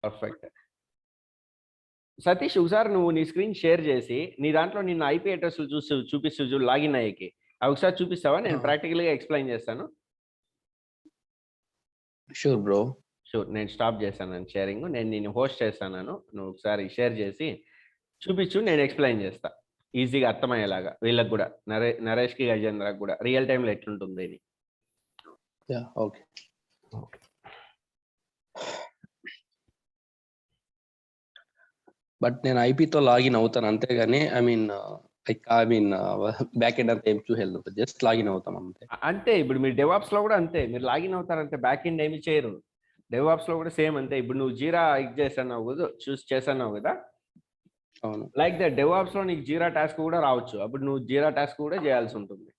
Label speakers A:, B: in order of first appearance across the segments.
A: Perfect. Satish ఒకసారి నువ్వు నీ స్క్రీన్ షేర్ చేసి నీ దాంట్లో నిన్న ఐపీ అడ్రస్లు చూపిస్తూ చూడు లాగిన్ అయ్యేకి అవి ఒకసారి చూపిస్తావా? నేను ప్రాక్టికల్గా ఎక్స్ప్లెయిన్ చేస్తాను.
B: Sure bro.
A: షూర్. నేను స్టాప్ చేశాను షేరింగ్. నేను హోస్ట్ చేస్తాను. నువ్వు ఒకసారి షేర్ చేసి చూపించు, నేను ఎక్స్ప్లెయిన్ చేస్తా ఈజీగా అర్థమయ్యేలాగా వీళ్ళకి కూడా, నరేష్కి గజేంద్రకి కూడా రియల్ టైంలో ఎట్లుంటుంది ఇది.
B: ఓకే. బట్ నేను ఐపీతో లాగిన్ అవుతాను అంతేగాని ఐ మీన్ బ్యాక్ ఎండ్ అంతా ఏం చూసేది, జస్ట్ లాగిన్ అవుతాం అంతే.
A: అంతే. ఇప్పుడు మీరు డెవాప్స్ లో కూడా అంతే, మీరు లాగిన్ అవుతారంటే బ్యాక్ ఎండ్ ఏమి చేయరు. డెవాప్స్ లో కూడా సేమ్ అంతే. ఇప్పుడు నువ్వు జీరా చేస్తున్నావు కదా,
B: అవును.
A: లైక్ దట్ డెవాప్స్ లో నీకు జీరా టాస్క్ కూడా రావచ్చు. అప్పుడు నువ్వు జీరా టాస్క్ కూడా చేయాల్సి ఉంటుంది.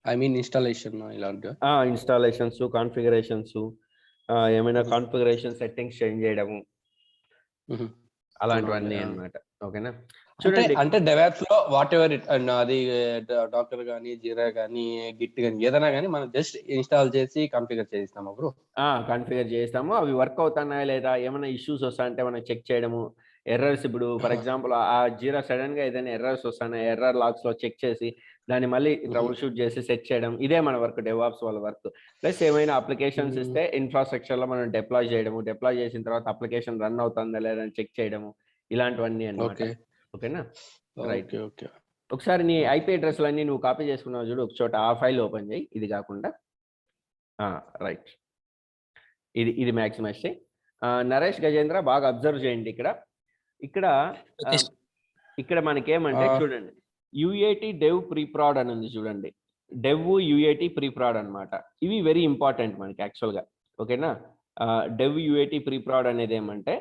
B: ఐ మీన్ ఇన్స్టాలేషన్ ఇలాంటివి,
A: ఇన్స్టాలేషన్స్, కాన్ఫిగరేషన్స్, ఏమైనా కాన్ఫిగరేషన్ సెట్టింగ్స్ చేంజ్ చేయడము, అలాంటివన్నీ అన్నమాట. ఓకేనా?
B: చూడండి, అంటే డెవాప్స్ లో వాట్ ఎవర్ అది డాక్టర్ గానీ జీరా గానీ గిట్ గానీ ఏదైనా కానీ మనం జస్ట్ ఇన్స్టాల్ చేసి కాన్ఫిగర్ చేస్తాము బ్రో.
A: కాన్ఫిగర్ చేస్తాము. అవి వర్క్ అవుతున్నాయా లేదా, ఏమైనా ఇష్యూస్ వస్తా అంటే మనం చెక్ చేయడము. ఎర్రర్స్, ఇప్పుడు ఫర్ ఎగ్జాంపుల్ ఆ జీరా సడన్ గా ఏదైనా ఎర్రర్స్ వస్తున్నాయి, ఎర్రర్ లాగ్స్ లో చెక్ చేసి దాన్ని మళ్ళీ ట్రబుల్ షూట్ చేసి సెట్ చేయడం, ఇదే మన వర్క్, డెవాప్స్ వాళ్ళ వర్క్. ప్లస్ ఏమైనా అప్లికేషన్స్ ఇస్తే ఇన్ఫ్రాస్ట్రక్చర్ లో మనం డిప్లాయ్ చేయడము, డిప్లాయ్ చేసిన తర్వాత అప్లికేషన్ రన్ అవుతుందా లేదా అని చెక్ చేయడము, ఇలాంటివన్నీ అన్నమాట. ఓకేనా? రైట్. ఒకసారి నీ ఐపీ అడ్రస్లన్నీ నువ్వు కాపీ చేసుకున్నావు చూడు ఒక చోట, ఆ ఫైల్ ఓపెన్ చేయి, ఇది కాకుండా. రైట్, ఇది మ్యాక్సిమైజ్ చేయి. నరేష్, గజేంద్ర బాగా అబ్జర్వ్ చేయండి. ఇక్కడ మనకేమంటే చూడండి, యుఏటి డెవ్ ప్రీప్రాడ్ అని ఉంది చూడండి. డెవ్ యుఏటి ప్రీప్రాడ్ అనమాట. ఇవి వెరీ ఇంపార్టెంట్ మనకి యాక్చువల్గా. ఓకేనా? డెవ్ యుఏటి ప్రీప్రాడ్ అనేది ఏమంటే,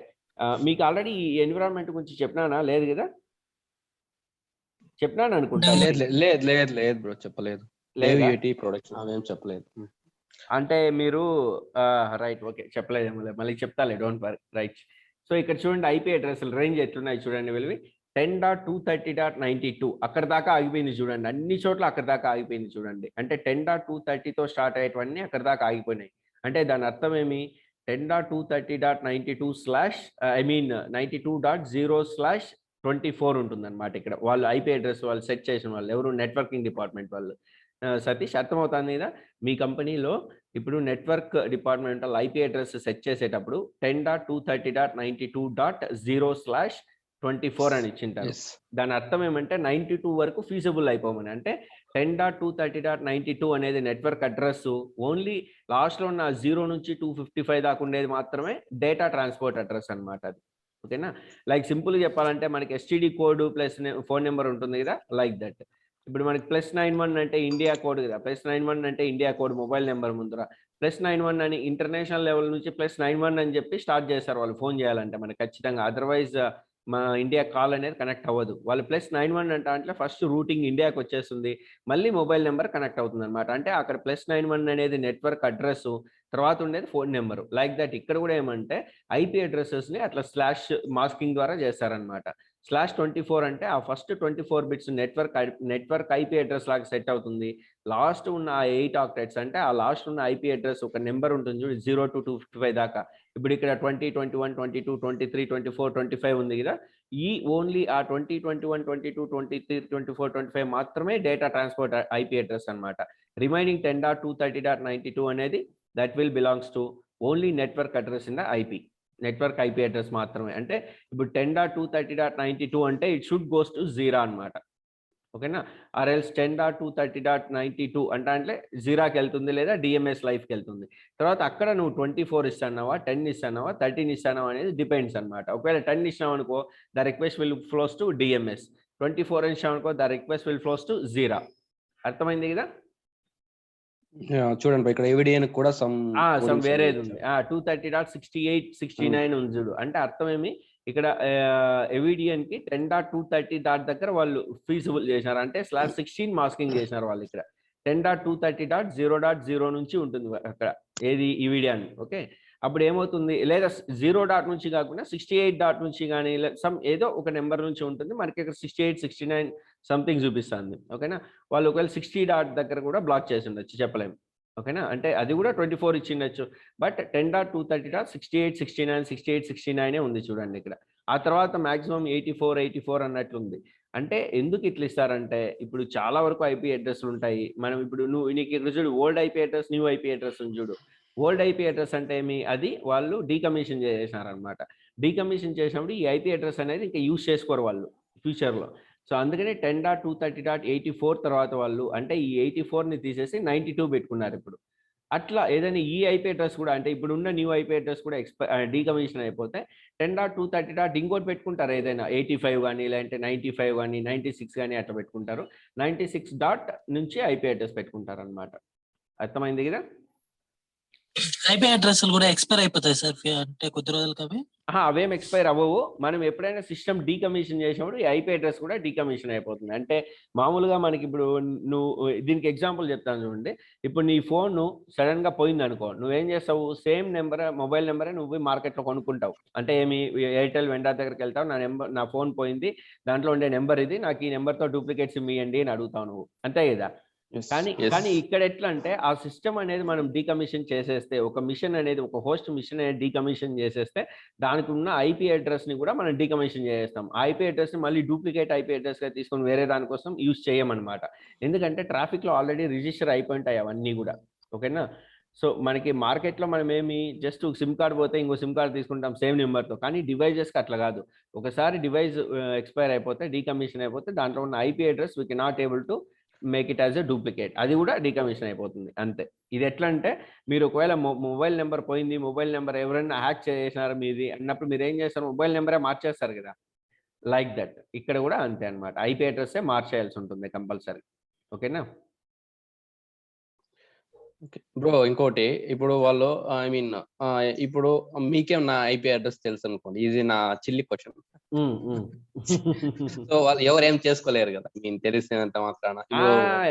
A: మీకు ఆల్రెడీ ఈ ఎన్విరాన్మెంట్ గురించి చెప్పినానా? లేదు కదా? చెప్పినాను అనుకుంటా.
B: లేదు బ్రో, చెప్పలేదు. చెప్పలేదు
A: అంటే మీరు రైట్, ఓకే, చెప్పలేదేమో, మళ్ళీ చెప్తాలే, డోంట్ వరీ. రైట్. సో ఇక్కడ చూడండి, ఐపీ అడ్రస్ రేంజ్ ఎట్లున్నాయి చూడండి. వీళ్ళవి 10.230.92 అక్కడ దాకా ఆగిపోయింది చూడండి. అన్ని చోట్ల అక్కడ దాకా ఆగిపోయింది చూడండి. అంటే 10.230తో స్టార్ట్ అయ్యేటివన్నీ అక్కడ దాకా ఆగిపోయినాయి. అంటే దాని అర్థం ఏమి? 10.230.92/92.0/24 ఉంటుందన్నమాట. ఇక్కడ వాళ్ళు ఐపీ అడ్రస్ వాళ్ళు సెట్ చేసిన వాళ్ళు ఎవరు? నెట్వర్కింగ్ డిపార్ట్మెంట్ వాళ్ళు. సతీష్, అర్థమవుతుంది కదా? మీ కంపెనీలో ఇప్పుడు network department IP address set చేసేటప్పుడు 10.230.92.0/24 అని ఇచ్చింటారు. దాని అర్థం ఏమంటే 92 వరకు ఫీజిబుల్ అయిపోమని. అంటే 10.230.92 అనేది నెట్వర్క్ అడ్రస్. ఓన్లీ లాస్ట్లో ఉన్న 0 నుంచి 255 దాకా ఉండేది మాత్రమే డేటా ట్రాన్స్పోర్ట్ అడ్రస్ అనమాట అది. ఓకేనా? లైక్ సింపుల్గా చెప్పాలంటే మనకి STD code plus phone number ఉంటుంది కదా, లైక్ దట్. ఇప్పుడు మనకి +91 అంటే ఇండియా కోడ్ కదా, +91 అంటే ఇండియా కోడ్ మొబైల్ నెంబర్ ముందర. +91 అని ఇంటర్నేషనల్ లెవెల్ నుంచి +91 అని చెప్పి స్టార్ట్ చేస్తారు వాళ్ళు ఫోన్ చేయాలంటే మనకి ఖచ్చితంగా. అదర్వైజ్ మా ఇండియా కాల్ అనేది కనెక్ట్ అవ్వదు. వాళ్ళు +91 అంటే ఫస్ట్ రూటింగ్ ఇండియాకి వచ్చేస్తుంది, మళ్ళీ మొబైల్ నెంబర్ కనెక్ట్ అవుతుంది అనమాట. అంటే అక్కడ +91 అనేది నెట్వర్క్ అడ్రస్, తర్వాత ఉండేది ఫోన్ నెంబరు. లైక్ దట్ ఇక్కడ కూడా ఏమంటే ఐపీ అడ్రసెస్ని అట్లా స్లాష్ మాస్కింగ్ ద్వారా చేస్తారనమాట. /24 అంటే ఆ first 24 bits network IP address లాగా సెట్ అవుతుంది. లాస్ట్ ఉన్న ఆ 8 ఆక్టెట్స్ అంటే ఆ లాస్ట్ ఉన్న ఐపీ అడ్రస్ ఒక నెంబర్ ఉంటుంది చూడు, 0 to 255 దాకా. ఇప్పుడు ఇక్కడ 20, 21, 22, 23, 24, 25 ఉంది కదా. ఈ ఓన్లీ ఆ 20, 21, 22, 23, 24, 25 మాత్రమే డేటా ట్రాన్స్పోర్ట్ ఐపీ అడ్రస్ అనమాట. రిమైనింగ్ 10.230.92 అనేది that will belongs to only network address in the IP. Network IP address మాత్రమే. అంటే ఇప్పుడు 10.230.92 అంటే ఇట్ షుడ్ గోస్ టు 0 అనమాట. ఓకేనా? ఆర్ఎల్స్ 10.230.92 అంటే 0కి వెళ్తుంది లేదా డిఎంఎస్ లైఫ్కి వెళ్తుంది. తర్వాత అక్కడ నువ్వు 24 ఇస్తున్నావా, 10 ఇస్తున్నావా, 13 ఇస్తున్నావా అనేది డిపెండ్స్ అనమాట. ఒకవేళ 10 ఇచ్చినావు అనుకో, the request will flows to DMs. 24 ఇచ్చినావు అనుకో, the request will flows to 0. అర్థమైంది కదా?
B: చూడండి ఇక్కడ ఎవిడియన్ కూడా సమ్
A: వేరేది ఉంది. 230.6869 ఉంది చూడు. అంటే అర్థం ఏమి? ఇక్కడ ఎవిడియన్ కి 10.230 దగ్గర వాళ్ళు ఫీజిబుల్ చేసినారు. అంటే /16 మాస్కింగ్ చేసినారు వాళ్ళు. ఇక్కడ 10.230.0.0 నుంచి ఉంటుంది అక్కడ ఏది ఈవిడియన్. ఓకే, అప్పుడు ఏమవుతుంది? లేదా 0 నుంచి కాకుండా 68 నుంచి కానీ సమ్ ఏదో ఒక నెంబర్ నుంచి ఉంటుంది మనకి. ఇక్కడ 68, 69 సంథింగ్ చూపిస్తుంది. ఓకేనా? వాళ్ళు ఒకవేళ 60 దగ్గర కూడా బ్లాక్ చేసి ఉండొచ్చు, చెప్పలేము. ఓకేనా, అంటే అది కూడా 24 ఇచ్చిండొచ్చు. బట్ 10.230.68, 69, 68, 69 ఉంది చూడండి ఇక్కడ. ఆ తర్వాత మాక్సిమం 84 అన్నట్లుంది. అంటే ఎందుకు ఇట్లా ఇస్తారంటే, ఇప్పుడు చాలా వరకు ఐపీ అడ్రస్లు ఉంటాయి. మనం ఇప్పుడు నీకు ఇక్కడ చూడు, old IP address, new IP address ఉంది చూడు. ఓల్డ్ ఐపీ అడ్రస్ అంటే అది వాళ్ళు డీకమిషన్ చేసేసారనమాట. డీకమిషన్ చేసినప్పుడు ఈ ఐపీ అడ్రస్ అనేది ఇంకా యూజ్ చేసుకోరు వాళ్ళు ఫ్యూచర్లో. సో అందుకనే 10.230.84 తర్వాత వాళ్ళు అంటే ఈ 84ని తీసేసి 92 పెట్టుకున్నారు ఇప్పుడు. అట్లా ఏదైనా ఈ ఐపీ అడ్రస్ కూడా, అంటే ఇప్పుడున్న న్యూ ఐపీ అడ్రస్ కూడా డీకమిషన్ అయిపోతే 10.230. ఇంకోటి పెట్టుకుంటారు, ఏదైనా 85 కానీ, లేదంటే 95 కానీ, 96 కానీ అట్లా పెట్టుకుంటారు. 96 డాట్ నుంచి ఐపీ అడ్రస్ పెట్టుకుంటారు అనమాట. అర్థమైంది కదా?
C: ఐపీ అడ్రస్లు కూడా ఎక్స్పైర్ అయిపోతాయి సార్ అంటే కొద్ది రోజులకి అవి?
A: అవేం ఎక్స్పైర్ అవ్వవు. మనం ఎప్పుడైనా సిస్టమ్ డీకమిషన్ చేసినప్పుడు ఈ ఐపీ అడ్రస్ కూడా డీకమిషన్ అయిపోతుంది. అంటే మామూలుగా మనకి ఇప్పుడు నువ్వు దీనికి ఎగ్జాంపుల్ చెప్తాను చూడండి. ఇప్పుడు నీ ఫోన్ సడన్ గా పోయింది అనుకో, నువ్వేం చేస్తావు? సేమ్ నెంబర్, మొబైల్ నెంబరే నువ్వు మార్కెట్లో కొనుక్కుంటావు. అంటే ఏమి, ఎయిర్టెల్ వెండర్ దగ్గరికి వెళ్తావు, నా ఫోన్ పోయింది, దాంట్లో ఉండే నెంబర్ ఇది, నాకు ఈ నెంబర్తో డూప్లికేట్ సిమ్ ఇవ్వండి అని అడుగుతావు నువ్వు, అంతే కదా? కానీ ఇక్కడ ఎట్లా అంటే ఆ సిస్టమ్ అనేది మనం డీకమిషన్ చేసేస్తే, ఒక మిషన్ అనేది, ఒక హోస్ట్ మిషన్ అనేది డీకమిషన్ చేసేస్తే దానికి ఉన్న ఐపీ అడ్రస్ ని కూడా మనం డీకమిషన్ చేసేస్తాం. ఐపీ అడ్రస్ ని మళ్ళీ డూప్లికేట్ ఐపీ అడ్రస్ గా తీసుకొని వేరే దానికోసం యూజ్ చేయమన్నమాట. ఎందుకంటే ట్రాఫిక్ లో ఆల్రెడీ రిజిస్టర్ అయిపోయింటాయి అవన్నీ కూడా. ఓకేనా? సో మనకి మార్కెట్లో మనం ఏమి జస్ట్ సిమ్ కార్డ్ పోతే ఇంకో సిమ్ కార్డ్ తీసుకుంటాం సేమ్ నెంబర్తో. కానీ డివైజెస్కి అట్లా కాదు. ఒకసారి డివైస్ ఎక్స్పైర్ అయిపోతే, డీకమిషన్ అయిపోతే, దాంట్లో ఉన్న IP address we cannot able to make it as a duplicate, అది కూడా డీకమిషన్ అయిపోతుంది అంతే. ఇది ఎట్లా అంటే, మీరు ఒకవేళ మొబైల్ నెంబర్ పోయింది, మొబైల్ నెంబర్ ఎవరైనా హ్యాక్ చేసినారు మీది అన్నప్పుడు మీరు ఏం చేస్తారు? మొబైల్ నెంబరే మార్చేస్తారు కదా. లైక్ దట్ ఇక్కడ కూడా అంతే అనమాట. ఐపీ అడ్రస్సే మార్చేయాల్సి ఉంటుంది కంపల్సరీ. ఓకేనా
B: బ్రో? ఇంకోటి, ఇప్పుడు వాళ్ళు ఇప్పుడు మీకేమన్నా ఐపీ అడ్రస్ తెలుసు అనుకోండి, ఇది నా చిల్లి క్వశ్చన్. సో వాళ్ళు ఎవరేం చేసుకోలేరు కదా, మీకు తెలిసినంత మాత్రాన.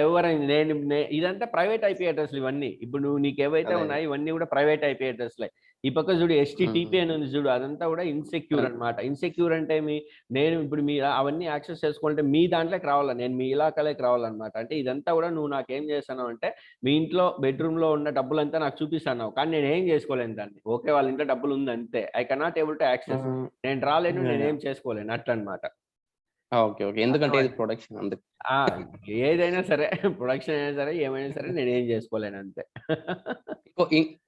A: ఎవరైనా ఇదంతా ప్రైవేట్ ఐపీ అడ్రస్లు ఇవన్నీ. ఇప్పుడు నీకు ఏవైతే ఉన్నాయి ఇవన్నీ కూడా ప్రైవేట్ ఐపీ అడ్రస్లే. ఈ పక్క చూడు HTTP అని ఉంది చూడు, అదంతా కూడా ఇన్సెక్యూర్ అనమాట. ఇన్సెక్యూర్ అంటే నేను ఇప్పుడు మీ అవన్నీ యాక్సెస్ చేసుకోవాలంటే మీ దాంట్లోకి రావాలా, నేను మీ ఇలాకాలోకి రావాలన్నమాట. అంటే ఇదంతా కూడా నువ్వు నాకేం చేస్తాను అంటే, మీ ఇంట్లో బెడ్రూమ్ లో ఉన్న డబ్బులంతా నాకు చూపిస్తాను, కానీ నేను ఏం చేసుకోలేను దాన్ని. ఓకే, వాళ్ళ ఇంట్లో డబ్బులు ఉంది అంతే, I cannot able to access. నేను రాలేను, నేనేం చేసుకోలేను అట్లా అనమాట.
B: ఓకే ఓకే, ఎందుకంటే ఇది ప్రొడక్షన్, అందుకు.
A: ఏదైనా సరే, ప్రొడక్షన్ అయినా సరే, ఏమైనా సరే నేను ఏం చేసుకోలేను అంతే.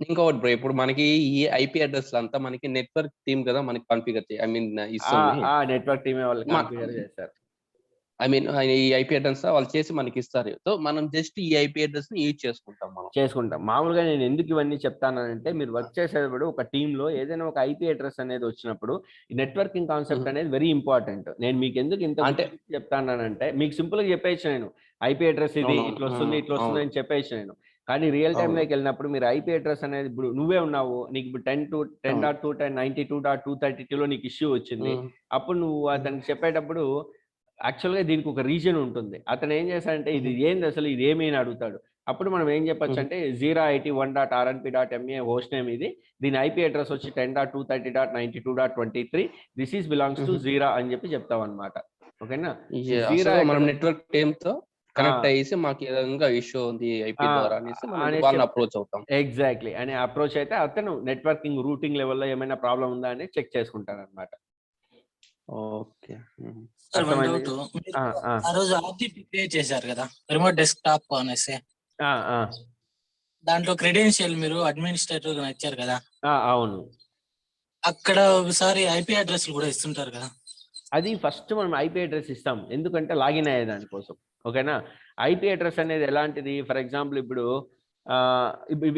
B: ఇంకొకటి బ్రో, ఇప్పుడు మనకి ఈ ఐపీ అడ్రస్ అంతా మనకి నెట్వర్క్ టీమ్ కదా మనకి కాన్ఫిగర్ ఇస్తుంది.
A: నెట్వర్క్ టీమే వాళ్ళు కాన్ఫిగర్ చేస్తారు.
B: ఈ ఐపీ అడ్రస్ వాళ్ళు చేసి మనకి ఇస్తారు. సో మనం జస్ట్ ఈ ఐపీ అడ్రస్ ని యూజ్ చేసుకుంటాం.
A: మామూలుగా నేను ఎందుకు ఇవన్నీ చెప్తానంటే, మీరు వర్క్ చేసేటప్పుడు ఒక టీమ్ లో ఏదైనా ఒక ఐపీ అడ్రస్ అనేది వచ్చినప్పుడు ఈ నెట్వర్కింగ్ కాన్సెప్ట్ అనేది వెరీ ఇంపార్టెంట్. నేను మీకు ఎందుకు ఇంత అంటే చెప్తానంటే, మీకు సింపుల్ గా చెప్పేయచ్చు నేను, ఐపీ అడ్రస్ ఇది ఇట్లా వస్తుంది అని చెప్పేయచ్చు నేను. కానీ రియల్ టైమ్ లోకి వెళ్ళినప్పుడు మీరు ఐపీ అడ్రస్ అనేది, ఇప్పుడు నువ్వే ఉన్నావు, నీకు ఇప్పుడు 10.2.92.232 నీకు ఇష్యూ వచ్చింది. అప్పుడు నువ్వు అతనికి చెప్పేటప్పుడు యాక్చువల్గా దీనికి ఒక రీజన్ ఉంటుంది. అతను ఏం చేస్తాడంటే, ఇది ఏంది అసలు, ఇది ఏమి అని అడుగుతాడు. అప్పుడు మనం ఏం చెప్పొచ్చు అంటే, 081.rnp.ma హోస్ట్ నేమ్ ఇది, దీని ఐపీ అడ్రస్ వచ్చి 10.230.92.23, దిస్ ఈస్ బిలాంగ్స్ టు జీరా అని చెప్పి చెప్తాం అనమాట. ఓకేనా?
B: మనం నెట్వర్క్ టీమ్ తో కనెక్ట్ అయ్యేసి మాకు ఏదైనా ఇష్యూ ఉంది ఐపీ ద్వారా అనేసి వాళ్ళని అప్రోచ్ అవుతాం.
A: ఎగ్జాక్ట్లీ అని అప్రోచ్ అయితే అతను నెట్వర్కింగ్ రూటింగ్ లెవెల్లో ఏమైనా ప్రాబ్లం ఉందా అని చెక్ చేసుకుంటాడు అనమాట.
B: ఓకే,
C: ఆ రోజు ఆర్టీపీ క్రియేట్ చేశారు కదా, రిమోట్ డెస్క్టాప్ అనేసి. దాంట్లో క్రెడెన్షియల్ మీరు అడ్మినిస్ట్రేటర్ గా ఇచ్చారు కదా.
A: అవును,
C: అక్కడ ఒకసారి ఐపీ అడ్రస్ కూడా ఇస్తుంటారు కదా.
A: అది ఫస్ట్ మనం ఐపీ అడ్రస్ ఇస్తాం, ఎందుకంటే లాగిన్ అయ్యే దానికోసం. ఓకేనా? ఐపీ అడ్రస్ అనేది ఎలాంటిది, ఫర్ ఎగ్జాంపుల్ ఇప్పుడు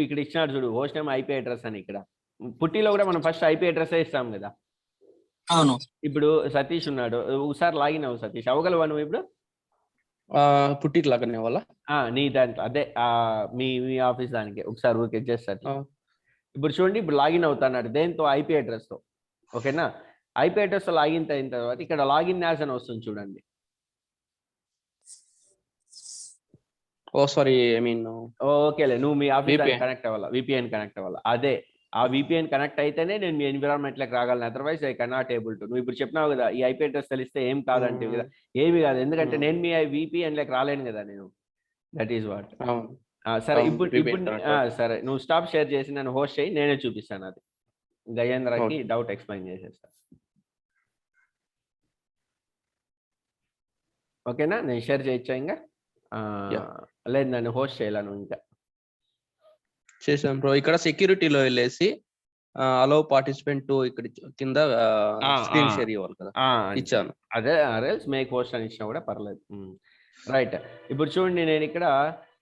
A: ఇక్కడ ఇచ్చినాడు చూడు, హోస్ట్ నేమ్ ఐపీ అడ్రస్ అని. ఇక్కడ పుట్టిలో కూడా మనం ఫస్ట్ ఐపీ అడ్రస్ ఇస్తాం కదా.
C: అవును.
A: ఇప్పుడు సతీష్ ఉన్నాడు, ఒకసారి లాగిన్ అవ్వు సతీష్, అవ్వగలవా నువ్వు ఇప్పుడు?
B: పుట్టి లాగానే వాళ్ళ
A: నీ దాంట్లో అదే మీ ఆఫీస్ దానికి ఒకసారి ఊరికే చేస్తారు. ఇప్పుడు చూడండి, ఇప్పుడు లాగిన్ అవుతున్నాడు దేంతో? ఐపీ అడ్రస్ తో. ఓకేనా? ఐపీ అడ్రస్ తో లాగిన్ అయిన తర్వాత ఇక్కడ లాగిన్ యాజ్ అని వస్తుంది చూడండి. ఓకేలే, నువ్వు మీ ఆఫీస్ కనెక్ట్ అవ్వాలా, విపిఎన్ కనెక్ట్ అవ్వాలా. అదే ఆ విపిఎన్ కనెక్ట్ అయితేనే నేను మీ ఎన్విరాన్మెంట్ లోకి రాగలను, otherwise I cannot able to. నువ్వు ఇప్పుడు చెప్పినావు కదా, ఈ ఐపీ అడ్రస్ తెలిస్తే ఏం కాదంటే కదా, ఏమి కాదు, ఎందుకంటే నేను మీ విపిఎన్ లోకి రాలేను కదా నేను. That is what. సరే ఇప్పుడు
B: repeat
A: సరే నువ్వు స్టాప్ షేర్ చేసి నన్ను హోస్ట్ చేయి, నేనే చూపిస్తాను అది. గజేంద్రకి
B: Okay.
A: డౌట్ ఎక్స్ప్లెయిన్ చేసేస్తా. ఓకేనా? నేను షేర్ చేయొచ్చా ఇంకా?
B: Yeah.
A: లేదు, నన్ను హోస్ట్ చేయాలను ఇంకా.
B: చేసాం బ్రో. ఇక్కడ సెక్యూరిటీలో వెళ్ళేసి అలౌ పార్టిసిపెంట్ టు ఇక్కడ కింద స్క్రీన్ షేర్ ఇవ్వాలి కదా, ఇచ్చాను.
A: అదే మేక్ హోస్ట్ అని ఇచ్చినా కూడా పర్లేదు. రైట్. ఇప్పుడు చూడండి, నేను ఇక్కడ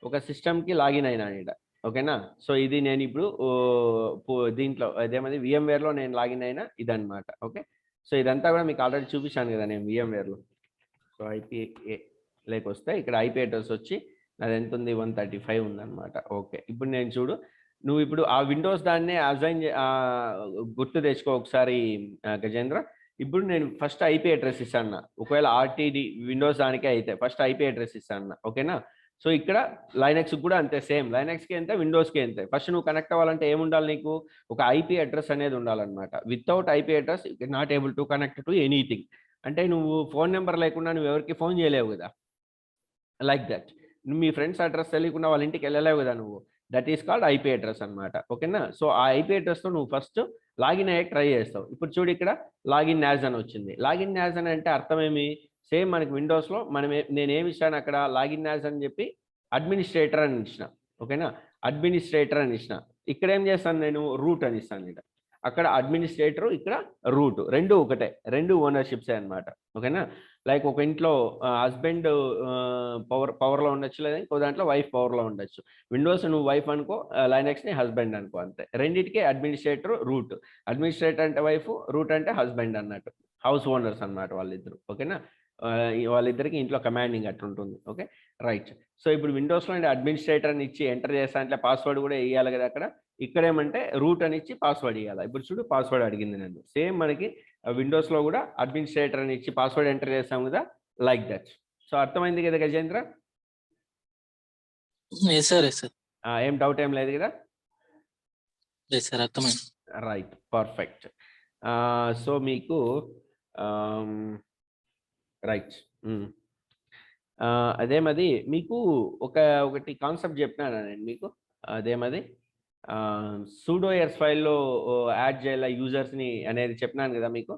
A: ఒక సిస్టమ్కి లాగిన్ అయినా ఇక్కడ. ఓకేనా? సో ఇది నేను ఇప్పుడు దీంట్లో అదేమది VMwareలో నేను లాగిన్ అయినా ఇదన్నమాట. ఓకే, సో ఇదంతా కూడా మీకు ఆల్రెడీ చూపించాను కదా నేను VMwareలో. సో IP లేకొస్తే ఇక్కడ IP అడ్రస్ వచ్చి నాది ఎంత ఉంది, 135 ఉందన్నమాట. ఓకే, ఇప్పుడు నేను చూడు, నువ్వు ఇప్పుడు ఆ విండోస్ దాన్ని అసైన్ గుర్తు తెచ్చుకో ఒకసారి గజేంద్ర. ఇప్పుడు నేను ఫస్ట్ IP అడ్రస్ ఇస్తాను. ఒకవేళ RTD విండోస్ దానికే అయితే ఫస్ట్ IP అడ్రస్ ఇస్తాను. ఓకేనా? సో ఇక్కడ లైనక్స్ కూడా అంతే, సేమ్ లైనక్స్కి అంతే, విండోస్కి అంతే. ఫస్ట్ నువ్వు కనెక్ట్ అవ్వాలంటే ఏముండాలి నీకు? ఒక IP అడ్రస్ అనేది ఉండాలన్నమాట. Without IP address not able to connect to anything. అంటే నువ్వు ఫోన్ నెంబర్ లేకుండా నువ్వు ఎవరికి ఫోన్ చేయలేవు కదా, లైక్ దట్. నువ్వు మీ ఫ్రెండ్స్ అడ్రస్ తెలియకుండా వాళ్ళ ఇంటికి వెళ్ళలేవు కదా నువ్వు. That is called IP address అనమాట. ఓకేనా? సో ఆ IP అడ్రస్తో నువ్వు ఫస్ట్ లాగిన్ అయ్యే ట్రై చేస్తావు. ఇప్పుడు చూడు, ఇక్కడ లాగిన్ యాజ్ అని వచ్చింది. లాగిన్ యాజ్ అని అంటే అర్థమేమి? సేమ్ మనకి విండోస్లో నేను ఏమి ఇచ్చాను అక్కడ, లాగిన్ యాజ్ అని చెప్పి అడ్మినిస్ట్రేటర్ అని ఇచ్చిన. ఓకేనా? అడ్మినిస్ట్రేటర్ అని ఇచ్చిన. ఇక్కడ ఏం చేస్తాను నేను, రూట్ అని ఇస్తాను. ఇక్కడ అక్కడ అడ్మినిస్ట్రేటర్, ఇక్కడ రూట్, రెండు ఒకటే, రెండు ఓనర్షిప్సే అనమాట. ఓకేనా? లైక్ ఒక ఇంట్లో హస్బెండ్ పవర్లో ఉండొచ్చు, లేదా ఇంకో దాంట్లో వైఫ్ పవర్లో ఉండొచ్చు. విండోస్ నువ్వు వైఫ్ అనుకో, లైనక్స్ని హస్బెండ్ అనుకో, అంతే. రెండింటికి అడ్మినిస్ట్రేటర్, రూట్. అడ్మినిస్ట్రేటర్ అంటే వైఫ్, రూట్ అంటే హస్బెండ్ అన్నట్టు, హౌస్ ఓనర్స్ అన్నమాట వాళ్ళిద్దరు. ఓకేనా? వాళ్ళిద్దరికి ఇంట్లో కమాండింగ్ అట్లా ఉంటుంది. Okay, right. సో ఇప్పుడు విండోస్లో అడ్మినిస్ట్రేటర్ అని ఇచ్చి ఎంటర్ చేస్తా అంటే పాస్వర్డ్ కూడా వేయాలి కదా అక్కడ. ఇక్కడ ఏమంటే రూట్ అని ఇచ్చి పాస్వర్డ్ ఇవ్వాలి. ఇప్పుడు చూడు, పాస్వర్డ్ అడిగింది నన్ను. సేమ్ మనకి విండోస్లో కూడా అడ్మినిస్ట్రేటర్ అని ఇచ్చి పాస్వర్డ్ ఎంటర్ చేస్తాం కదా, లైక్ దట్. సో అర్థమైంది కదా గజేంద్ర?
C: సార్
A: ఏం డౌట్ ఏం లేదు కదా?
C: సార్ అర్థమైంది.
A: Right, perfect. సో మీకు రైట్, అదేమది మీకు ఒకటి కాన్సెప్ట్ చెప్పినాను నేను మీకు. అదేమది సూడోయర్స్ ఫైల్లో యాడ్ చేయాల యూజర్స్ని అనేది చెప్పినాను కదా మీకు.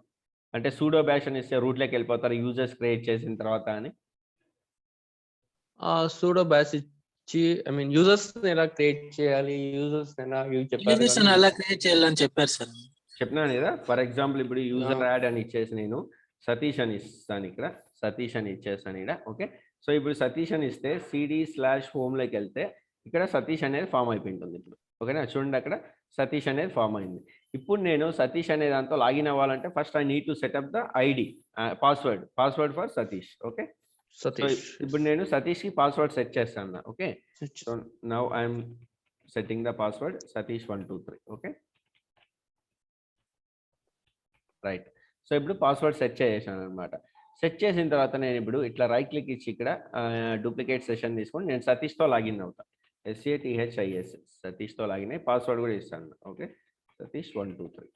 A: అంటే సూడో బ్యాష్ అని ఇస్తే రూట్లోకి వెళ్ళిపోతారు యూజర్స్ క్రియేట్ చేసిన తర్వాత అని.
B: సూడో బ్యాష్ ఇచ్చి యూజర్స్ ఎలా క్రియేట్ చేయాలి, యూజర్స్ ఎలా
C: ఎలా క్రియేట్ చేయాలని చెప్పారు సార్.
A: చెప్పినాను కదా. ఫర్ ఎగ్జాంపుల్ ఇప్పుడు యూజర్ యాడ్ అని ఇచ్చేసి నేను సతీష్ అని ఇస్తాను. ఇక్కడ సతీష్ అని ఇచ్చేస్తాను ఇక్కడ. ఓకే, సో ఇప్పుడు సతీష్ అని ఇస్తే CD/homeలోకి వెళ్తే ఇక్కడ సతీష్ అనేది ఫామ్ అయిపోయింటుంది ఇప్పుడు. ఓకేనా? చూడండి, అక్కడ సతీష్ అనేది ఫామ్ అయింది. ఇప్పుడు నేను సతీష్ అనే దాంతో లాగిన్ అవ్వాలంటే first I need to set up the ID, password for Satish. Okay, so ఇప్పుడు నేను సతీష్కి పాస్వర్డ్ సెట్ చేస్తాను. Okay, so now I'm setting the password Satish123. Okay, right. So ఇప్పుడు పాస్వర్డ్ సెట్ చేసాను అనమాట. సెట్ చేసిన తర్వాత నేను ఇప్పుడు ఇట్లా రైట్ క్లిక్ ఇచ్చి ఇక్కడ డూప్లికేట్ సెషన్ తీసుకొని నేను సతీష్తో లాగిన్ అవుతాను. SATHIS సతీష్తో లాగిన్ అయ్యి పాస్వర్డ్ కూడా ఇస్తాను. Okay, Satish123.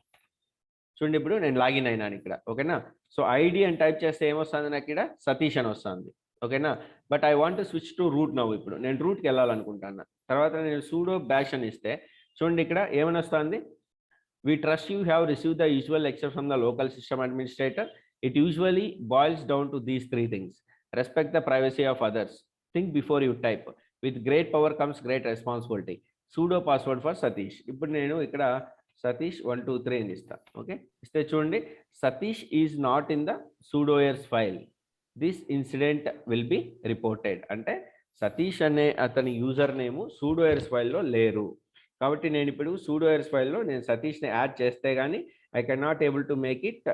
A: చూడండి, ఇప్పుడు నేను లాగిన్ అయినాను ఇక్కడ. ఓకేనా? సో ID అని టైప్ చేస్తే ఏమొస్తుంది నాకు ఇక్కడ, సతీష్ అని వస్తుంది. ఓకేనా? But I want switch to root now. ఇప్పుడు నేను రూట్కి వెళ్ళాలనుకుంటాను. తర్వాత నేను సూడో బ్యాష్ అని ఇస్తే చూడండి, ఇక్కడ ఏమని వస్తుంది, we trust you have received the usual except from the local system administrator. It usually boils down to these three things: respect the privacy of others, think before you type, with great power comes great responsibility, sudo password for Satish. ఇప్పుడు నేను ఇక్కడ Satish123 అని ఇస్తాను. Okay, ఇస్తే చూడండి, Satish is not in the sudoers file. This incident will be reported. అంటే సతీష్ అనే అతని యూజర్ నేమ్ sudoers ఫైల్లో లేరు. కాబట్టి నేను ఇప్పుడు సూడోయర్స్ ఫైల్లో నేను సతీష్ని యాడ్ చేస్తే గానీ I can not able to make it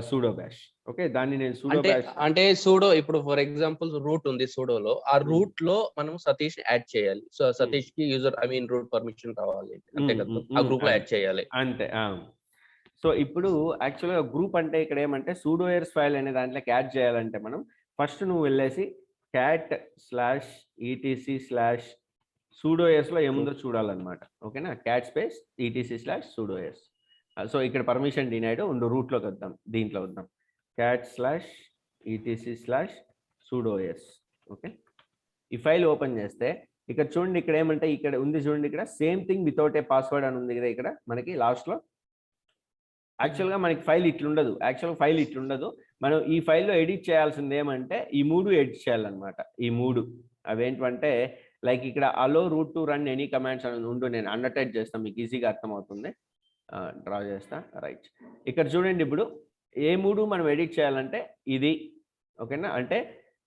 A: pseudo bash. Okay, దాన్ని నేను సూడో బ్యాష్
B: అంటే సూడో ఇప్పుడు ఫర్ ఎగ్జాంపుల్ రూట్ ఉంది సూడోలో, ఆ రూట్ లో మనం సతీష్ యాడ్ చేయాలి. సో సతీష్ కి యూజర్ రూట్ పర్మిషన్ కావాలి, అంతే కదా, ఆ గ్రూప్ లో యాడ్ చేయాలి,
A: అంతే. సో ఇప్పుడు యాక్చువల్గా గ్రూప్ అంటే ఇక్కడ ఏమంటే సూడోయర్స్ ఫైల్ అనే దాంట్లోకి యాడ్ చేయాలంటే మనం ఫస్ట్ నువ్వు వెళ్ళేసి cat/etc/ సూడోయర్స్లో ఏముందో చూడాలన్నమాట. ఓకేనా? cat/etc/sudoers. సో ఇక్కడ పర్మిషన్ డినైడ్ ఉండు, రూట్లోకి వద్దాం, దీంట్లో వద్దాం, cat/etc/sudoers. ఓకే, ఈ ఫైల్ ఓపెన్ చేస్తే ఇక్కడ చూడండి, ఇక్కడ ఏమంటే ఇక్కడ ఉంది చూడండి, ఇక్కడ same thing without a password అని ఉంది కదా ఇక్కడ మనకి లాస్ట్ లో. యాక్చువల్గా మనకి ఫైల్ ఇట్లుండదు, మనం ఈ ఫైల్లో ఎడిట్ చేయాల్సింది ఏమంటే ఈ 3 ఎడిట్ చేయాలన్నమాట. ఈ 3 అవేంటంటే లైక్ ఇక్కడ allow root to run any commands అని ఉండు, నేను అండర్టైట్ చేస్తాను, మీకు ఈజీగా అర్థమవుతుంది. డ్రా చేస్తా. రైట్, ఇక్కడ చూడండి, ఇప్పుడు ఏ 3 మనం ఎడిట్ చేయాలంటే ఇది, ఓకేనా, అంటే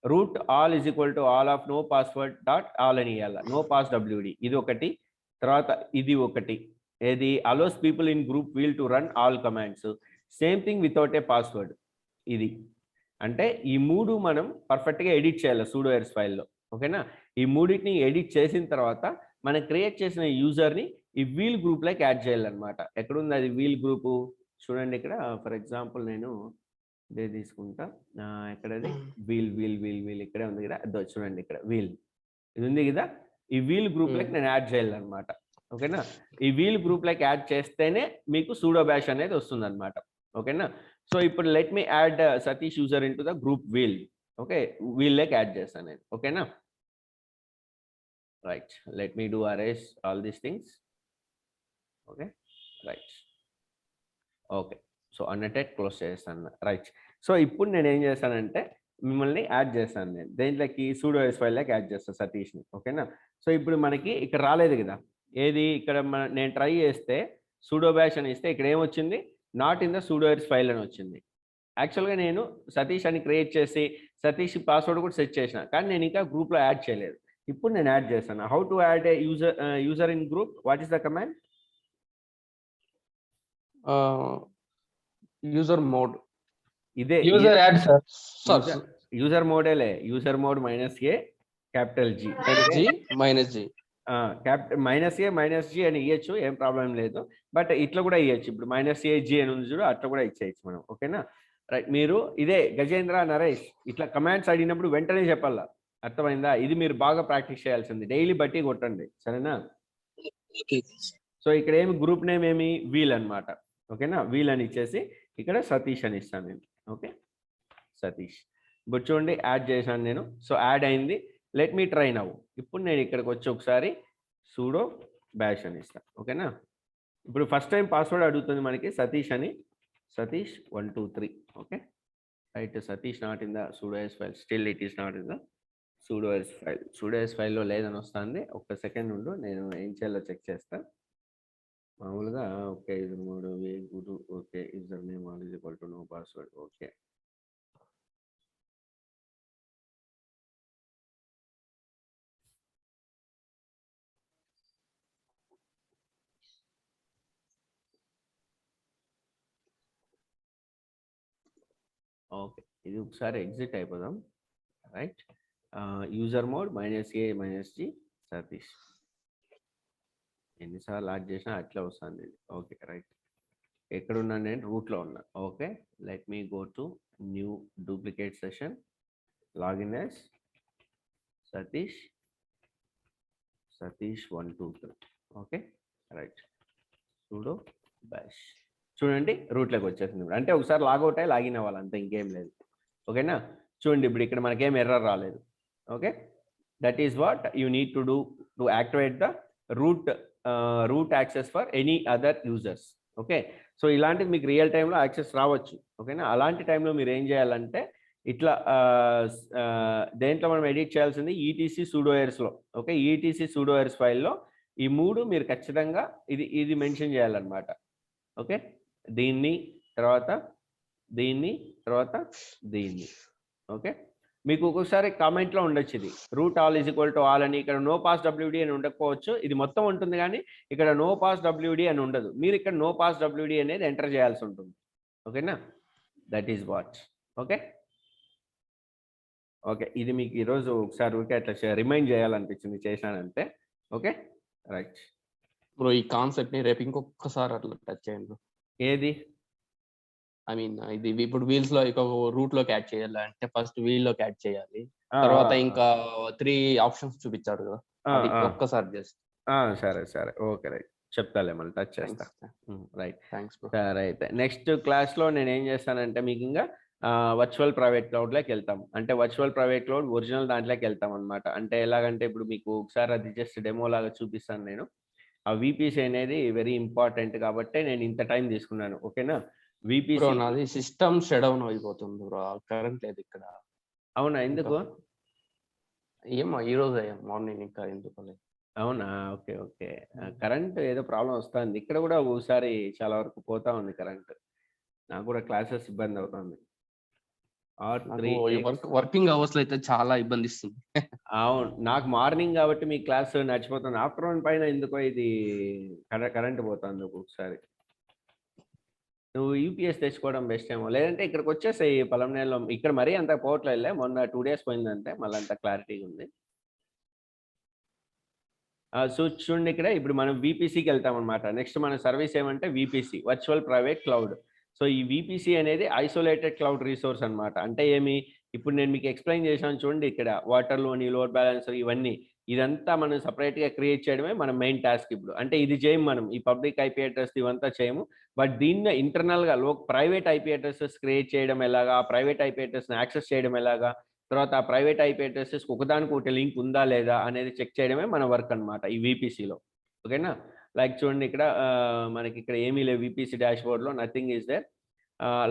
A: root all is equal to all of no password dot all అని ఇవ్వాలి, నో పాస్ డబ్ల్యూడి ఇది ఒకటి. తర్వాత ఇది ఒకటి, ఏది allows people in group wheel to run all commands, same thing without a password ఇది. అంటే ఈ 3 మనం పర్ఫెక్ట్గా ఎడిట్ చేయాలి సూడోఎర్స్ ఫైల్లో, ఓకేనా. ఈ 3టిని ఎడిట్ చేసిన తర్వాత మనం క్రియేట్ చేసిన యూజర్ని ఈ వీల్ గ్రూప్లోకి యాడ్ చేయాలన్నమాట. ఎక్కడుంది అది వీల్ గ్రూపు చూడండి ఇక్కడ. ఫర్ ఎగ్జాంపుల్ నేను ఇదే తీసుకుంటా, ఎక్కడది వీల్ వీల్ వీల్ వీల్ ఇక్కడే ఉంది కదా, అదో చూడండి ఇక్కడ వీల్ ఇది ఉంది కదా, ఈ వీల్ గ్రూప్లోకి నేను యాడ్ చేయాలన్నమాట, ఓకేనా. ఈ వీల్ గ్రూప్లోకి యాడ్ చేస్తేనే మీకు సూడో బ్యాష్ అనేది వస్తుంది అనమాట, ఓకేనా. సో ఇప్పుడు let me add Satish user in to the group wheel, okay, వీల్లోకి యాడ్ చేస్తాను నేను, ఓకేనా. Right, let me do arrays all these things, okay, right, okay. So అన్నట్టెట్ క్లోజ్ చేస్తాను. రైట్, సో ఇప్పుడు నేను ఏం చేస్తానంటే మిమ్మల్ని యాడ్ చేస్తాను, నేను దేంట్లోకి సూడోఎస్ ఫైల్లోకి యాడ్ చేస్తాను సతీష్ని, ఓకేనా. సో ఇప్పుడు మనకి ఇక్కడ రాలేదు కదా, ఏది ఇక్కడ నేను ట్రై చేస్తే సూడో బ్యాష్ అని ఇస్తే ఇక్కడ ఏమొచ్చింది, not in the sudoers file అని వచ్చింది. యాక్చువల్గా నేను సతీష్ అని క్రియేట్ చేసి సతీష్ పాస్వర్డ్ కూడా సెట్ చేసిన, కానీ నేను ఇంకా గ్రూప్లో యాడ్ చేయలేదు. ఇప్పుడు నేను యాడ్ చేస్తాను. How to add a user in group, what is the command?
B: User mod,
A: ఇదే
B: యూజర్ యాడ్ సార్,
A: యూజర్ మోడేలే, user mod -A capital G
B: -G
A: -A -G అని ఇవ్వచ్చు, ఏం ప్రాబ్లం లేదు. బట్ ఇట్లా కూడా ఇవ్వచ్చు, ఇప్పుడు -AG అని ఉంది చూడు, అట్లా కూడా ఇచ్చేయచ్చు మనం, ఓకేనా. రైట్, మీరు ఇదే గజేంద్ర నరేష్ ఇట్లా కమాండ్స్ అడిగినప్పుడు వెంటనే చెప్పాలా, అర్థమైందా? ఇది మీరు బాగా ప్రాక్టీస్ చేయాల్సింది, డైలీ బట్టి కొట్టండి, సరేనా. సో ఇక్కడ ఏమి గ్రూప్ నేమ్ ఏమి వీల్ అన్నమాట, ఓకేనా. వీల్ అని ఇచ్చేసి ఇక్కడ సతీష్ అని ఇస్తాను నేను, ఓకే, సతీష్. ఇప్పుడు చూడండి యాడ్ చేశాను నేను, సో యాడ్ అయింది. Let me try now. ఇప్పుడు నేను ఇక్కడికి వచ్చి ఒకసారి సూడో బ్యాష్ అని ఇస్తాను, ఓకేనా. ఇప్పుడు ఫస్ట్ టైం పాస్వర్డ్ అడుగుతుంది మనకి సతీష్ అని, Satish 1 2 3, okay, right. Satish not in the sudoers file, still it is not in the sudoers file, sudoers ఫైల్లో లేదని వస్తుంది. ఒక్క సెకండ్ ఉండు, నేను ఏం చేయాలో చెక్ చేస్తాను. మామూలుగా okay, user mode Guru, okay, user name all is equal to know password, okay. Okay, ఇది ఒకసారి ఎగ్జిట్ అయిపోదాం. Right, user mod -A -G Satish, ఎన్నిసార్లు యాడ్ చేసినా అట్లా వస్తుంది. ఓకే, రైట్, ఎక్కడున్నాను నేను, రూట్లో ఉన్నా. Okay, let me go to new duplicate session, login as Satish 1 2 3, okay, right, pseudo bash. చూడండి రూట్లోకి వచ్చేసింది. అంటే ఒకసారి లాగౌట్ అయ్యి లాగిన్ అవ్వాలి, అంతే, ఇంకేం లేదు, ఓకేనా. చూడండి ఇప్పుడు ఇక్కడ మనకేం ఎర్రర్ రాలేదు, okay. That is what you need to do to activate the route access for any other users, okay. So ఇలాంటిది మీకు రియల్ టైంలో యాక్సెస్ రావచ్చు, ఓకేనా. అలాంటి టైంలో మీరు ఏం చేయాలంటే ఇట్లా దేంట్లో మనం ఎడిట్ చేయాల్సింది ఈటీసీ సూడోఎర్స్లో, ఓకే, ఈటీసీ సూడోఎర్స్ ఫైల్లో ఈ 3 మీరు ఖచ్చితంగా ఇది మెన్షన్ చేయాలన్నమాట, ఓకే. దీన్ని తర్వాత దీన్ని తర్వాత దీన్ని, ఓకే. మీకు ఒక్కొక్కసారి కామెంట్లో ఉండొచ్చు ఇది root all is equal to all అని, ఇక్కడ నో పాస్ డబ్ల్యూడి అని ఉండకపోవచ్చు, ఇది మొత్తం ఉంటుంది కానీ ఇక్కడ నో పాస్ డబ్ల్యూడి అని ఉండదు. మీరు ఇక్కడ నో పాస్ డబ్ల్యూడి అనేది ఎంటర్ చేయాల్సి ఉంటుంది, ఓకేనా. That is what, okay. Okay, ఇది మీకు ఈరోజు ఒకసారి ఊరికే అట్లా రిమైండ్ చేయాలనిపించింది, చేశానంటే, ఓకే, రైట్.
B: బ్రో ఈ కాన్సెప్ట్ ని రేపు ఇంకొకసారి అట్లా టచ్ చేయండి.
A: ఏది,
B: ఐ మీన్ ఇది ఇప్పుడు వీల్స్ లో ఇక రూట్ లోకి యాడ్ చేయాలి అంటే ఫస్ట్ వీల్ లోకి యాడ్ చేయాలి, తర్వాత ఇంకా 3 ఆప్షన్స్ చూపించారు కదా, అది ఒక్కసారి జస్ట్.
A: సరే సరే, ఓకే, రైట్, చెప్తాలే, మళ్ళీ టచ్ చేస్తా. Right,
B: thanks bro.
A: సరే అయితే నెక్స్ట్ క్లాస్లో నేను ఏం చేస్తానంటే మీకు ఇంకా వర్చువల్ ప్రైవేట్ క్లౌడ్లోకి వెళ్తాం. అంటే వర్చువల్ ప్రైవేట్ క్లౌడ్ ఒరిజినల్ దాంట్లోకి వెళ్తాం అనమాట. అంటే ఎలాగంటే ఇప్పుడు మీకు ఒకసారి అది జస్ట్ డెమో లాగా చూపిస్తాను నేను. ఆ వీపీసీ అనేది వెరీ ఇంపార్టెంట్ కాబట్టి నేను ఇంత టైం తీసుకున్నాను. ఓకేనా?
B: బ్రో
A: వీపీసీ
B: నాది సిస్టమ్ షట్ డౌన్ అయిపోతుంది బ్రో, కరెంట్ లేదు ఇక్కడ.
A: అవునా? ఎందుకు?
B: ఏమో ఈ రోజు మార్నింగ్ ఇంకా ఎందుకు లేదు.
A: అవునా? ఓకే. ఓకే. కరెంట్ ఏదో ప్రాబ్లమ్ వస్తుంది. ఇక్కడ కూడా ఒకసారి చాలా వరకు పోతా ఉంది కరెంట్. నాకు కూడా క్లాసెస్ ఇబ్బంది అవుతుంది.
B: నాకు వర్కింగ్ అవర్స్ లో అయితే చాలా ఇబ్బంది ఇస్తుంది.
A: అవును. నాకు మార్నింగ్ కాబట్టి మీ క్లాస్ నడిచిపోతుంది. ఆఫ్టర్‌నూన్ పైన ఎందుకో ఇది కరెంట్ పోతుంది ఒక్కొక్కసారి. నువ్వు యూపీఎస్ తెచ్చుకోవడం బెస్ట్ ఏమో. లేదంటే ఇక్కడికొచ్చేసేయి పొలంనేరులో. ఇక్కడ మరీ అంత పోవట్లేదులే. మొన్న 2 డేస్ పోయిందంతే. మళ్ళీ అంతా క్లారిటీగా ఉంది. సో చూడండి ఇక్కడ ఇప్పుడు మనం వీపీసీకి వెళ్తామన్నమాట. నెక్స్ట్ మన సర్వీస్ ఏమంటే VPC, virtual private cloud. So ఈ వీపీసీ అనేది ఐసోలేటెడ్ క్లౌడ్ రిసోర్స్ అన్నమాట. అంటే ఏమి? ఇప్పుడు నేను మీకు ఎక్స్‌ప్లెయిన్ చేశాను చూడండి ఇక్కడ వాటర్‌లోని లోడ్ బ్యాలెన్సర్ ఇవన్నీ. ఇదంతా మనం సెపరేట్‌గా క్రియేట్ చేయడమే మన మెయిన్ టాస్క్ ఇప్పుడు. అంటే ఇది చేయము మనం. ఈ పబ్లిక్ ఐపీ అడ్రెస్ ఇవంతా చేయము. బట్ దీన్ని ఇంటర్నల్‌గా ప్రైవేట్ ఐపీ అడ్రెసెస్ క్రియేట్ చేయడం ఎలాగా? ప్రైవేట్ ఐపీ అడ్రెస్‌ని యాక్సెస్ చేయడం ఎలాగా? తర్వాత ఆ ప్రైవేట్ ఐపీ అడ్రెసెస్‌కి ఒకదానికొకటి లింక్ ఉందా లేదా అనేది చెక్ చేయడమే మన వర్క్ అన్నమాట ఈ వీపీసీలో. ఓకేనా? లైక్ చూడండి ఇక్కడ మనకి ఇక్కడ ఏమీ లేవు వీపీసీ డాష్‌బోర్డ్‌లో nothing is there.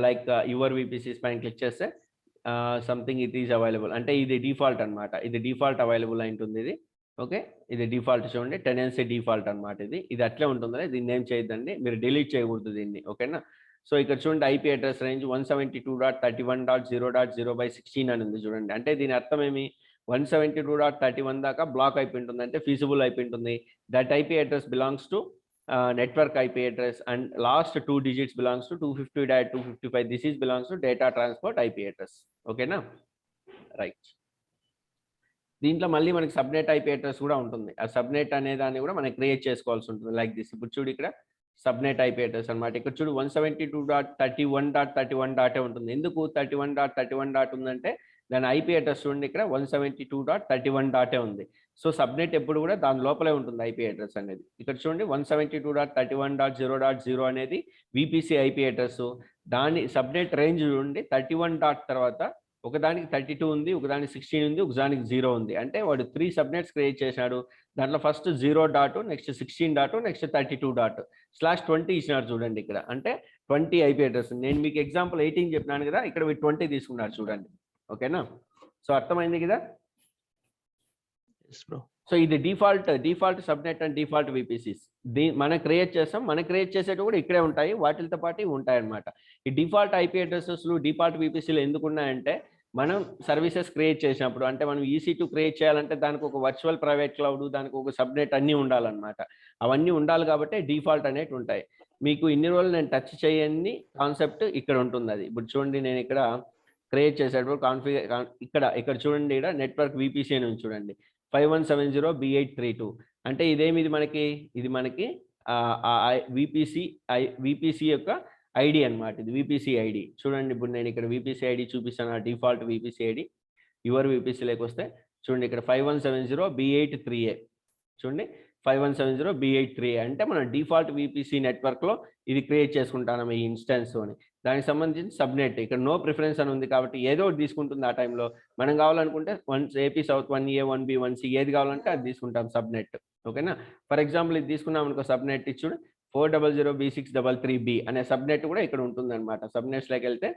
A: Like your VPCs పైన క్లిక్ చేస్తే సంథింగ్ ఇట్ ఈస్ అవైలబుల్. అంటే ఇది డిఫాల్ట్ అన్నమాట. ఇది డిఫాల్ట్ అవైలబుల్ అయి ఉంటుంది ఇది. ఓకే. ఇది డిఫాల్ట్ చూడండి. టెనెన్సీ డిఫాల్ట్ అన్నమాట ఇది. ఇది అట్లే ఉంటుందిలే. దీన్ని ఏం చేయొద్దండి. మీరు డిలీట్ చేయకూడదు దీన్ని. ఓకేనా? సో ఇక్కడ చూడండి ఐపీ అడ్రస్ రేంజ్ 172.31.0.0/16 అని ఉంది చూడండి. అంటే దీని అర్థం ఏమి? 172.31 దాకా బ్లాక్ అయిపోయి ఉంటుంది. అంటే ఫీజిబుల్ అయిపోయి ఉంటుంది. That IP address belongs to network IP address and last 2 digits belongs to 250.255. This is belongs to data transport IP address. ఓకేనా? రైట్. దీంట్లో మళ్ళీ మనకి సబ్నెట్ ఐపీ అడ్రస్ కూడా ఉంటుంది. ఆ సబ్నెట్ అనే దాన్ని కూడా మనం క్రియేట్ చేసుకోవాల్సి ఉంటుంది. Like this. ఇప్పుడు చూడు ఇక్కడ సబ్నెట్ ఐపీ అడ్రస్ అన్నమాట. ఇక్కడ చూడు 172.31.31 డాటే ఉంటుంది. ఎందుకు 31.31 డాట్ ఉందంటే దాని ఐపీ అడ్రస్ చూడండి ఇక్కడ 172.31 డాటే ఉంది. సో సబ్నెట్ ఎప్పుడు కూడా దాని లోపలే ఉంటుంది ఐపీ అడ్రస్ అనేది. ఇక్కడ చూడండి 172.31.0.0 అనేది వీపీసీ ఐపీ అడ్రస్. దాని సబ్నెట్ రేంజ్ చూడండి 31 డాట్ తర్వాత ఒకదానికి 32 ఉంది, ఒకదానికి 16 ఉంది, ఒకదానికి 0 ఉంది. అంటే వాడు 3 సబ్నెట్స్ క్రియేట్ చేశాడు. దాంట్లో first 0 dot, next 16 dot, next 32 dot /20 ఇచ్చినాడు చూడండి ఇక్కడ. అంటే 20 ఐపీ అడ్రస్. నేను మీకు ఎగ్జాంపుల్ 18 చెప్పినాను కదా, ఇక్కడ 20 తీసుకున్నాడు చూడండి. ఓకేనా? సో అర్థమైంది కదా? సో ఇది డిఫాల్ట్ సబ్నెట్ అండ్ డిఫాల్ట్ వీపీసీస్. మనం క్రియేట్ చేస్తాం. మనం క్రియేట్ చేసేవి కూడా ఇక్కడే ఉంటాయి. వాటితో పాటు ఉంటాయి అన్నమాట. ఈ డిఫాల్ట్ ఐపీ అడ్రసెస్లు డిఫాల్ట్ వీపీసీలు ఎందుకు ఉన్నాయంటే మనం సర్వీసెస్ క్రియేట్ చేసినప్పుడు, అంటే మనం EC2 క్రియేట్ చేయాలంటే దానికి ఒక వర్చువల్ ప్రైవేట్ క్లౌడ్, దానికి ఒక సబ్నెట్ అన్నీ ఉండాలన్నమాట. అవన్నీ ఉండాలి కాబట్టి డిఫాల్ట్ అనేవి ఉంటాయి. మీకు ఇన్ని రోజులు నేను టచ్ చేయని కాన్సెప్ట్ ఇక్కడ ఉంటుంది. అది ఇప్పుడు చూడండి నేను ఇక్కడ క్రియేట్ చేసేటప్పుడు ఇక్కడ చూడండి ఇక్కడ నెట్వర్క్ వీపీసీ అని ఉంది చూడండి 5170B832. అంటే ఇది మనకి వీపీసీ యొక్క ఐడి అన్నమాట. ఇది వీపీసీ ఐడి చూడండి. ఇప్పుడు నేను ఇక్కడ వీపీసీ ఐడి చూపిస్తాను. డిఫాల్ట్ వీపీసీ ఐడి యువర్ వీపీసీలోకి వస్తే చూడండి ఇక్కడ 5170B83A చూడండి 5170B83A అంటే మనం డిఫాల్ట్ వీపీసీ నెట్వర్క్లో ఇది క్రియేట్ చేసుకుంటాము ఈ ఇన్స్టెన్స్ అని. దానికి సంబంధించి సబ్నెట్ ఇక్కడ నో ప్రిఫరెన్స్ అని ఉంది కాబట్టి ఏదో ఒకటి తీసుకుంటుంది. ఆ టైంలో మనం కావాలనుకుంటే AP south 1A 1B 1C ఏది కావాలంటే అది తీసుకుంటాం సబ్నెట్. ఓకేనా? ఫర్ ఎగ్జాంపుల్ ఇది తీసుకున్నాం అనుకో సబ్నెట్ ఇచ్చుడు 400B633B అనే సబ్నెట్ కూడా ఇక్కడ ఉంటుంది అనమాట. సబ్నెట్స్లోకి వెళ్తే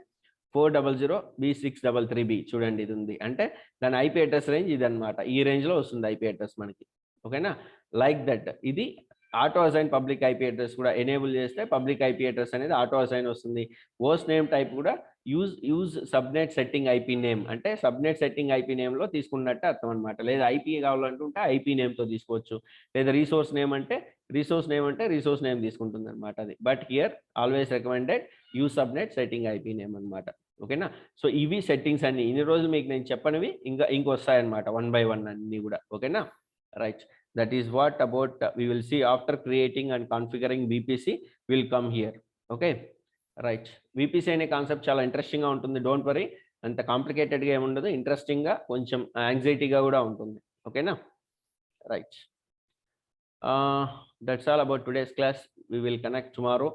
A: 400B633B చూడండి ఇది ఉంది. అంటే దాని ఐపీ అడ్రస్ రేంజ్ ఇది అనమాట. ఈ రేంజ్లో వస్తుంది ఐపీ అడ్రస్ మనకి. ఓకేనా? Like that. ఇది auto assign public IP address కూడా ఎనేబుల్ చేస్తే పబ్లిక్ ఐపీ అడ్రస్ అనేది ఆటో అసైన్ వస్తుంది. హోస్ట్ నేమ్ టైప్ కూడా use subnet setting IP name అంటే సబ్నెట్ సెట్టింగ్ ఐపీ నేమ్లో తీసుకున్నట్టు అర్థం అనమాట. లేదా ఐపీ కావాలంటుంటే ఐపీ నేమ్తో తీసుకోవచ్చు. లేదా రిసోర్స్ నేమ్ అంటే రిసోర్స్ నేమ్ తీసుకుంటుంది అనమాట అది. But here always recommended use subnet setting IP name అనమాట. ఓకేనా? సో ఇవి సెట్టింగ్స్ అన్ని ఇన్ని రోజులు మీకు నేను చెప్పనివి ఇంకొస్తాయన్నమాట 1 by 1 అన్ని కూడా. ఓకేనా? Right. That is what about we will see after creating and configuring VPC will come here. Okay, right. VPC అనే కాన్సెప్ట్ చాలా ఇంట్రెస్టింగ్ గా ఉంటుంది. డోంట్ వరీ, అంత కాంప్లికేటెడ్ గా ఏముండదు. ఇంట్రెస్టింగ్ గా కొంచెం యాంగ్జైటీగా కూడా ఉంటుంది. ఓకేనా? Right. That's all about today's class. We will connect tomorrow.